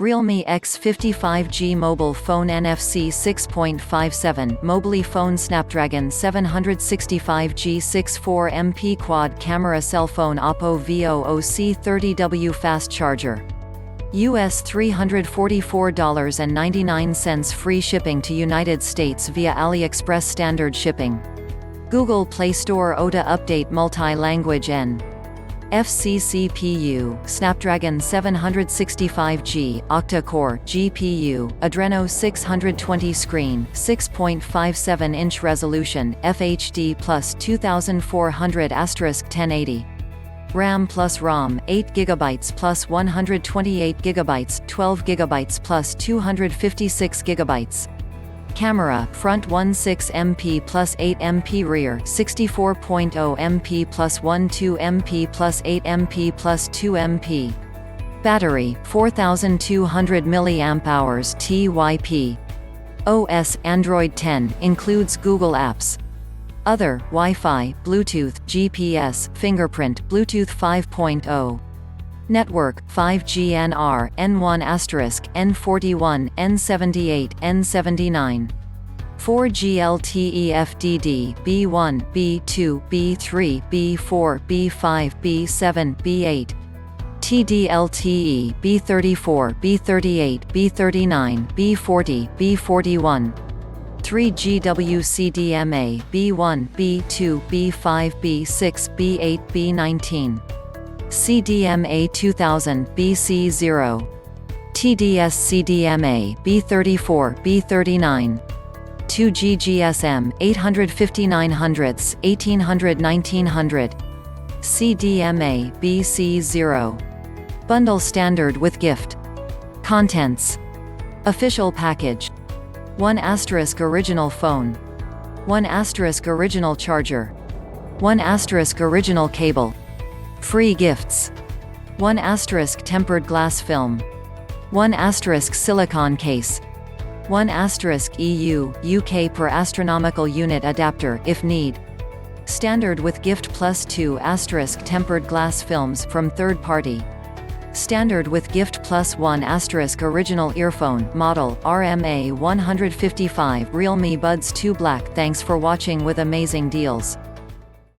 realme X50 5G mobile phone NFC 6.57 mobile phone Snapdragon 765G 64 MP quad camera cell phone Oppo VOOC30W fast charger. US $344.99 free shipping to United States via AliExpress standard shipping. Google Play Store OTA update multi-language NFC CPU, Snapdragon 765G, Octa core, GPU, Adreno 620 screen, 6.57-inch resolution, FHD plus 2400*1080. RAM plus ROM, 8GB plus 128GB, 12GB plus 256GB. Camera, front 16MP plus 8MP, rear 64.0MP plus 12MP plus 8MP plus 2MP. Battery, 4200 mAh TYP. OS, Android 10, includes Google Apps. Other, Wi-Fi, Bluetooth, GPS, Fingerprint, Bluetooth 5.0. Network, 5G NR, N1*, N41, N78, N79. 4G LTE FDD, B1, B2, B3, B4, B5, B7, B8. TD-LTE, B34, B38, B39, B40, B41. 3G WCDMA, B1, B2, B5, B6, B8, B19. CDMA 2000, BC0. TD-SCDMA, B34, B39. 2G GSM, 85900s, 1800 1900. CDMA, BC0. Bundle standard with gift. Contents. Official package. 1* original phone. 1* original charger. 1* original cable. Free gifts. 1* tempered glass film. 1* silicone case. 1* EU, UK per astronomical unit adapter if need. Standard with gift plus 2* tempered glass films from third party. Standard with gift plus 1* original earphone model RMA 155 realme Buds 2 Black. Thanks for watching with amazing deals.